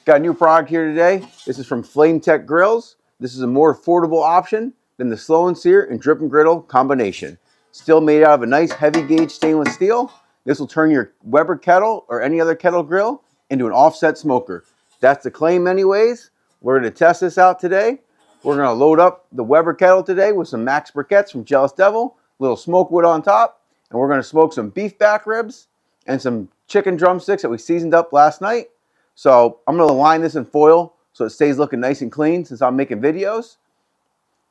Got a new product here today. This is from FlameTech Grills. This is a more affordable option than the slow and sear and drip and griddle combination. Still made out of a nice heavy gauge stainless steel. This will turn your Weber kettle or any other kettle grill into an offset smoker. That's the claim anyways. We're going to test this out today. We're going to load up the Weber kettle today with some Max Briquettes from Jealous Devil, a little smoke wood on top, and we're going to smoke some beef back ribs and some chicken drumsticks that we seasoned up last night. So I'm going to line this in foil so it stays looking nice and clean since I'm making videos.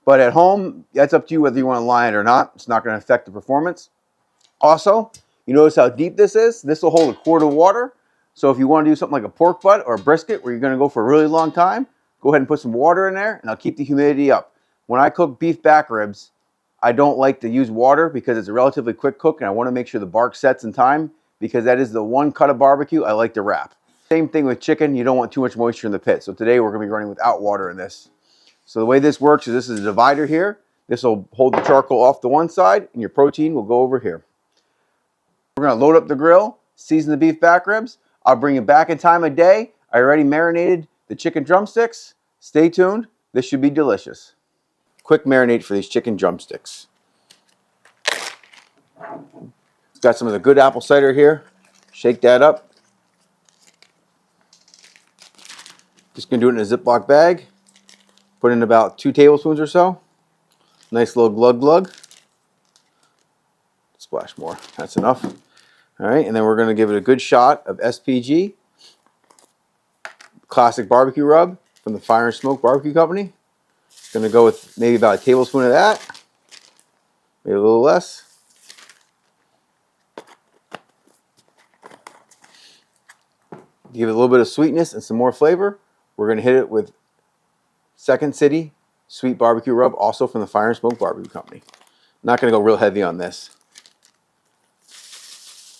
But at home, that's up to you whether you want to line it or not. It's not going to affect the performance. Also, you notice how deep this is? This will hold a quart of water. So if you want to do something like a pork butt or a brisket where you're going to go for a really long time, go ahead and put some water in there and I'll keep the humidity up. When I cook beef back ribs, I don't like to use water because it's a relatively quick cook and I want to make sure the bark sets in time because that is the one cut of barbecue I like to wrap. Same thing with chicken, you don't want too much moisture in the pit. So today we're going to be running without water in this. So the way this works is this is a divider here. This will hold the charcoal off to one side and your protein will go over here. We're going to load up the grill, season the beef back ribs. I'll bring you back in time of day. I already marinated the chicken drumsticks. Stay tuned. This should be delicious. Quick marinade for these chicken drumsticks. Got some of the good apple cider here. Shake that up. Just going to do it in a Ziploc bag. Put in about 2 tablespoons or so. Nice little glug glug. Splash more. That's enough. All right, and then we're going to give it a good shot of SPG. Classic barbecue rub from the Fire and Smoke Barbecue Company. Going to go with maybe about a tablespoon of that. Maybe a little less. Give it a little bit of sweetness and some more flavor. We're going to hit it with Second City Sweet Barbecue Rub, also from the Fire and Smoke Barbecue Company. Not going to go real heavy on this.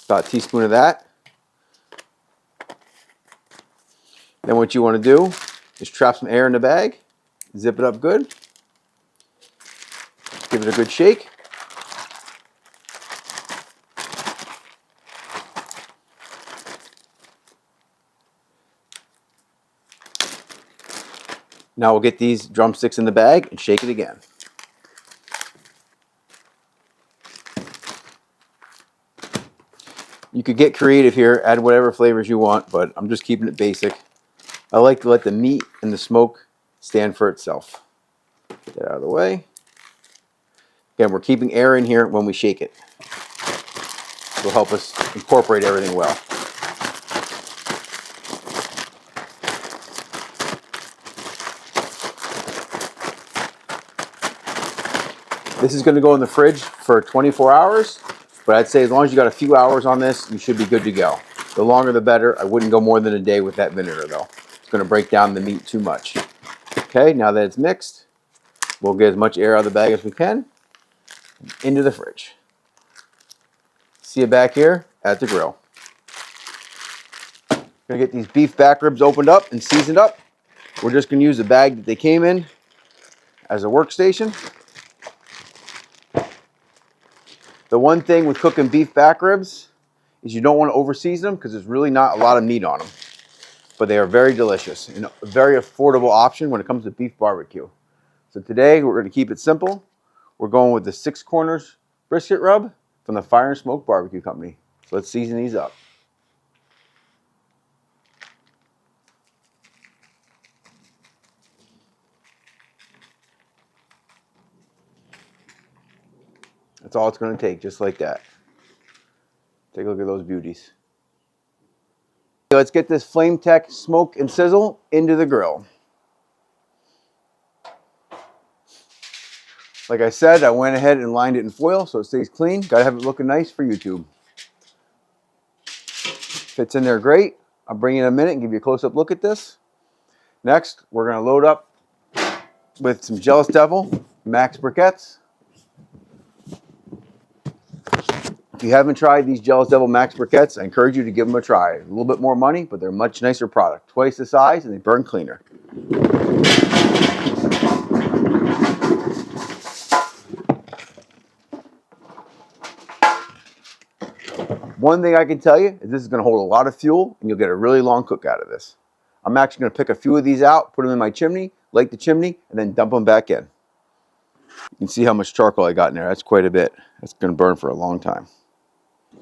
About a teaspoon of that. Then what you want to do is trap some air in the bag. Zip it up good. Give it a good shake. Now we'll get these drumsticks in the bag and shake it again. You could get creative here, add whatever flavors you want, but I'm just keeping it basic. I like to let the meat and the smoke stand for itself. Get that out of the way. Again, we're keeping air in here when we shake it. It will help us incorporate everything well. This is going to go in the fridge for 24 hours, but I'd say as long as you got a few hours on this, you should be good to go. The longer the better. I wouldn't go more than a day with that vinegar though. It's going to break down the meat too much. Okay, now that it's mixed, we'll get as much air out of the bag as we can into the fridge. See you back here at the grill. Gonna get these beef back ribs opened up and seasoned up. We're just going to use the bag that they came in as a workstation. The one thing with cooking beef back ribs is you don't want to over season them because there's really not a lot of meat on them. But they are very delicious and a very affordable option when it comes to beef barbecue. So today we're going to keep it simple. We're going with the 6 corners brisket rub from the Fire and Smoke Barbecue Company. So let's season these up. That's all it's going to take, just like that. Take a look at those beauties. Let's get this FlameTech Smoke and Sizzle into the grill. Like I said, I went ahead and lined it in foil so it stays clean. Got to have it looking nice for YouTube. Fits in there great. I'll bring you in a minute and give you a close-up look at this. Next, we're going to load up with some Jealous Devil Max Briquettes. If you haven't tried these Jealous Devil Max Briquettes, I encourage you to give them a try. A little bit more money, but they're a much nicer product. Twice the size and they burn cleaner. One thing I can tell you is this is going to hold a lot of fuel and you'll get a really long cook out of this. I'm actually going to pick a few of these out, put them in my chimney, light the chimney, and then dump them back in. You can see how much charcoal I got in there. That's quite a bit. That's going to burn for a long time.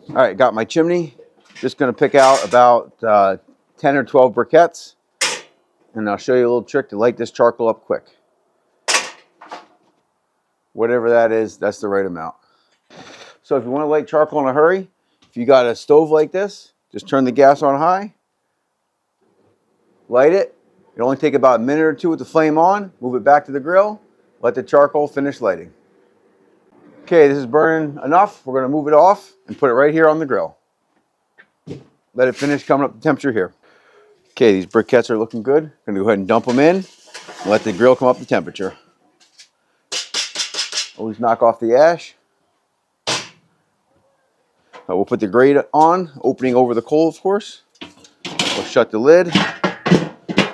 All right, got my chimney. Just going to pick out about 10 or 12 briquettes, and I'll show you a little trick to light this charcoal up quick. Whatever that is, that's the right amount. So if you want to light charcoal in a hurry, if you got a stove like this, just turn the gas on high, light it. It'll only take about a minute or two with the flame on, move it back to the grill, let the charcoal finish lighting. Okay, this is burning enough. We're going to move it off and put it right here on the grill. Let it finish coming up to temperature here. Okay, these briquettes are looking good. I'm going to go ahead and dump them in and let the grill come up to temperature. Always knock off the ash. We'll put the grate on, opening over the coal, of course. We'll shut the lid,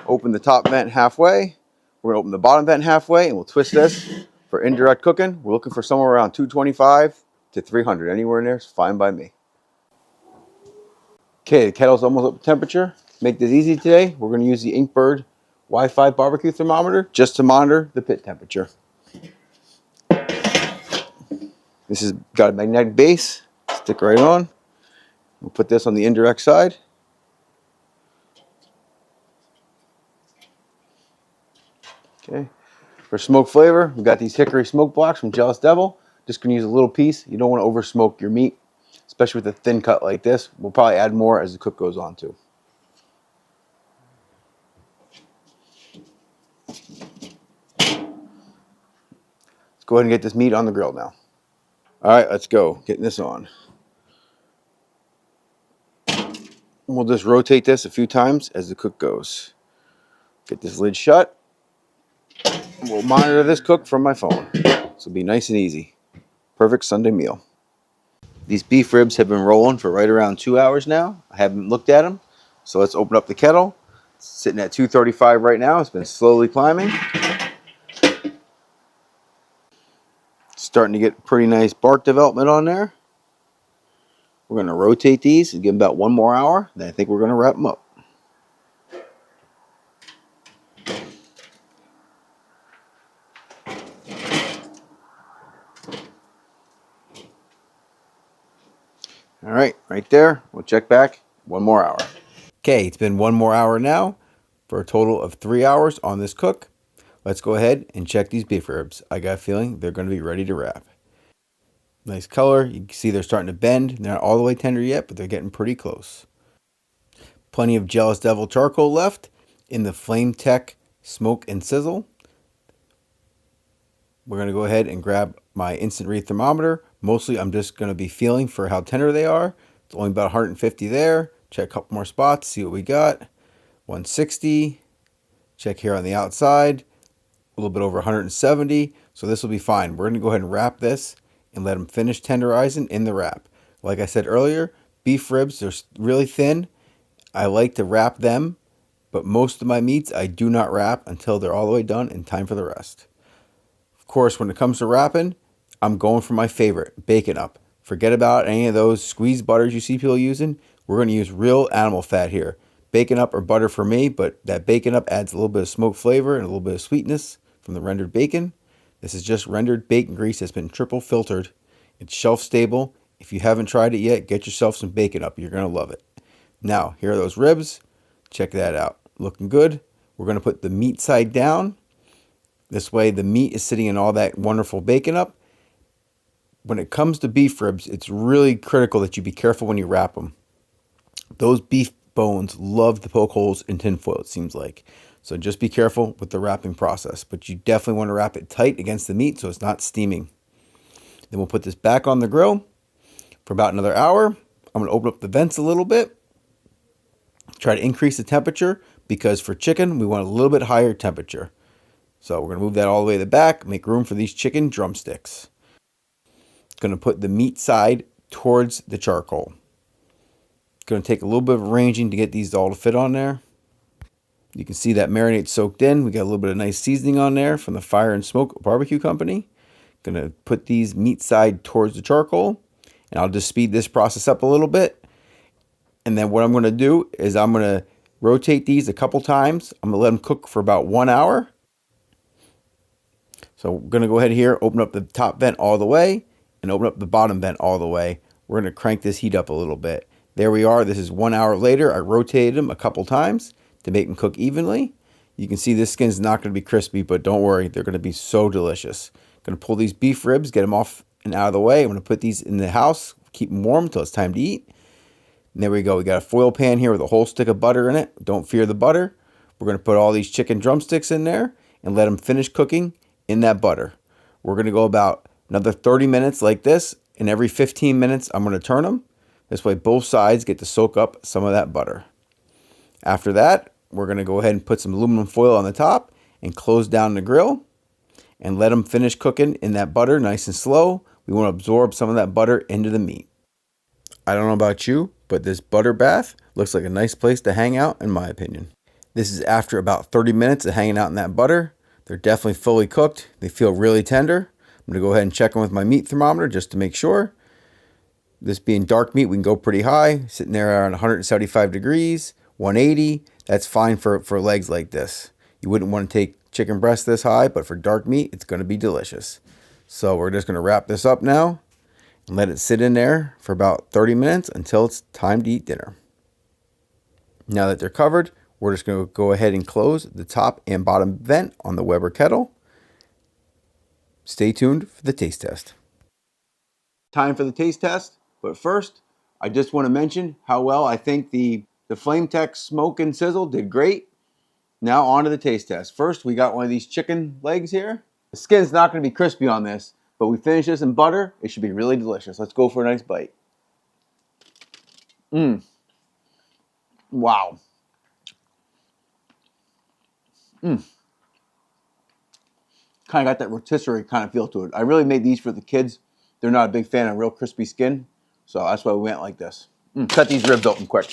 open the top vent halfway. We're going to open the bottom vent halfway, and we'll twist this for indirect cooking. We're looking for somewhere around 225 to 300. Anywhere in there is fine by me. Okay, the kettle's almost up to temperature. Make this easy today. We're going to use the Inkbird Wi-Fi barbecue thermometer just to monitor the pit temperature. This has got a magnetic base. Stick right on. We'll put this on the indirect side. Okay. For smoke flavor, we've got these hickory smoke blocks from Jealous Devil. Just going to use a little piece. You don't want to over smoke your meat, especially with a thin cut like this. We'll probably add more as the cook goes on too. Let's go ahead and get this meat on the grill now. All right, let's go. Getting this on. We'll just rotate this a few times as the cook goes. Get this lid shut. We'll monitor this cook from my phone. This will be nice and easy. Perfect Sunday meal. These beef ribs have been rolling for right around 2 hours now. I haven't looked at them. So let's open up the kettle. It's sitting at 235 right now. It's been slowly climbing. Starting to get pretty nice bark development on there. We're going to rotate these and give them about 1 more hour. Then I think we're going to wrap them up. All right there. We'll check back 1 more hour. Okay, it's been 1 more hour now for a total of 3 hours on this cook. Let's go ahead and check these beef ribs. I got a feeling they're going to be ready to wrap. Nice color. You can see they're starting to bend. They're not all the way tender yet, but they're getting pretty close. Plenty of Jealous Devil charcoal left in the FlameTech Smoke and Sizzle. We're going to go ahead and grab my instant read thermometer. Mostly I'm just going to be feeling for how tender they are. It's only about 150 there. Check a couple more spots, see what we got. 160. Check here on the outside. A little bit over 170. So this will be fine. We're going to go ahead and wrap this and let them finish tenderizing in the wrap. Like I said earlier, beef ribs are really thin. I like to wrap them, but most of my meats I do not wrap until they're all the way done and time for the rest. Of course, when it comes to wrapping, I'm going for my favorite, Bacon Up. Forget about any of those squeezed butters you see people using. We're going to use real animal fat here. Bacon Up or butter for me, but that Bacon Up adds a little bit of smoke flavor and a little bit of sweetness from the rendered bacon. This is just rendered bacon grease that's been triple filtered. It's shelf stable. If you haven't tried it yet, get yourself some Bacon Up. You're going to love it. Now, here are those ribs. Check that out. Looking good. We're going to put the meat side down. This way the meat is sitting in all that wonderful Bacon Up. When it comes to beef ribs, it's really critical that you be careful when you wrap them. Those beef bones love to poke holes in tinfoil, it seems like. So just be careful with the wrapping process. But you definitely want to wrap it tight against the meat so it's not steaming. Then we'll put this back on the grill for about another hour. I'm going to open up the vents a little bit. Try to increase the temperature because for chicken, we want a little bit higher temperature. So we're going to move that all the way to the back, make room for these chicken drumsticks. Going to put the meat side towards the charcoal. Going to take a little bit of arranging to get these all to fit on there. You can see that marinade soaked in. We got a little bit of nice seasoning on there from the Fire and Smoke Barbecue Company. Going to put these meat side towards the charcoal. And I'll just speed this process up a little bit. And then what I'm going to do is I'm going to Rotate these a couple times. I'm going to let them cook for about 1 hour. So we're going to go ahead here, open up the top vent all the way, and open up the bottom vent all the way. We're going to crank this heat up a little bit. There we are. This is 1 hour later. I rotated them a couple times to make them cook evenly. You can see this skin's not going to be crispy, but don't worry, they're going to be so delicious. Going to pull these beef ribs, get them off and out of the way. I'm going to put these in the house, keep them warm until it's time to eat. And there we go. We got a foil pan here with a whole stick of butter in it. Don't fear the butter. We're going to put all these chicken drumsticks in there and let them finish cooking in that butter. We're going to go about another 30 minutes like this, and every 15 minutes I'm going to turn them. This way both sides get to soak up some of that butter. After that, we're going to go ahead and put some aluminum foil on the top and close down the grill and let them finish cooking in that butter nice and slow. We want to absorb some of that butter into the meat. I don't know about you, but this butter bath looks like a nice place to hang out in my opinion. This is after about 30 minutes of hanging out in that butter. They're definitely fully cooked. They feel really tender. I'm going to go ahead and check them with my meat thermometer just to make sure. This being dark meat, we can go pretty high, sitting there around 175 degrees, 180. That's fine for legs like this. You wouldn't want to take chicken breast this high, but for dark meat, it's going to be delicious. So we're just going to wrap this up now and let it sit in there for about 30 minutes until it's time to eat dinner. Now that they're covered, we're just going to go ahead and close the top and bottom vent on the Weber kettle. Stay tuned for the taste test. Time for the taste test, but first, I just want to mention how well I think the FlameTech Smoke and Sizzle did great. Now on to the taste test. First, we got one of these chicken legs here. The skin's not going to be crispy on this, but we finish this in butter. It should be really delicious. Let's go for a nice bite. Wow. Kind of got that rotisserie kind of feel to it. I really made these for the kids. They're not a big fan of real crispy skin, so that's why we went like this. Cut these ribs open quick.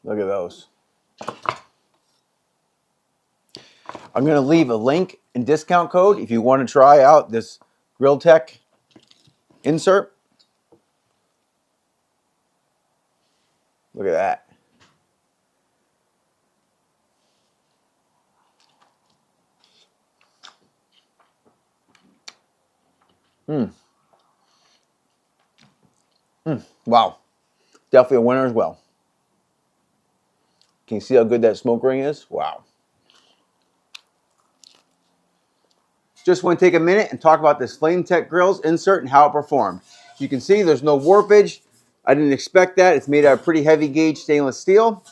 Look at those. I'm going to leave a link and discount code if you want to try out this GrillTech insert. Look at that. Wow. Definitely a winner as well. Can you see how good that smoke ring is? Wow. Just want to take a minute and talk about this FlameTech Grills insert and how it performed. You can see there's no warpage. I didn't expect that. It's made out of pretty heavy gauge stainless steel.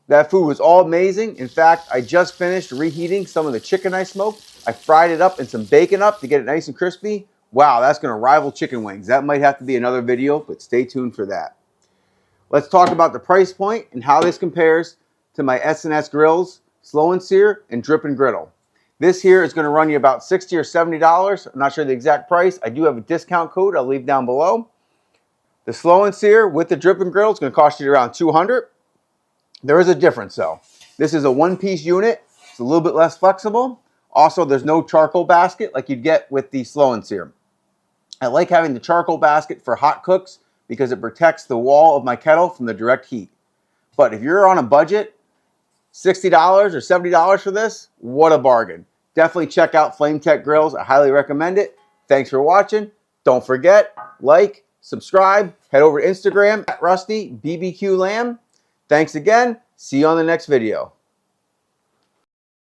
That food was all amazing. In fact, I just finished reheating some of the chicken I smoked. I fried it up and some bacon up to get it nice and crispy. Wow, that's going to rival chicken wings. That might have to be another video, but stay tuned for that. Let's talk about the price point and how this compares to my SnS Grills, Slow and Sear, and Drip and Griddle. This here is going to run you about $60 or $70. I'm not sure the exact price. I do have a discount code I'll leave down below. The Slow and Sear with the Drip and Griddle is going to cost you around $200. There is a difference though. This is a one-piece unit. It's a little bit less flexible. Also, there's no charcoal basket like you'd get with the Slow and Sear. I like having the charcoal basket for hot cooks because it protects the wall of my kettle from the direct heat. But if you're on a budget, $60 or $70 for this, what a bargain. Definitely check out FlameTech Grills. I highly recommend it. Thanks for watching. Don't forget, like, subscribe, head over to Instagram at RustyBBQLamb. Thanks again. See you on the next video.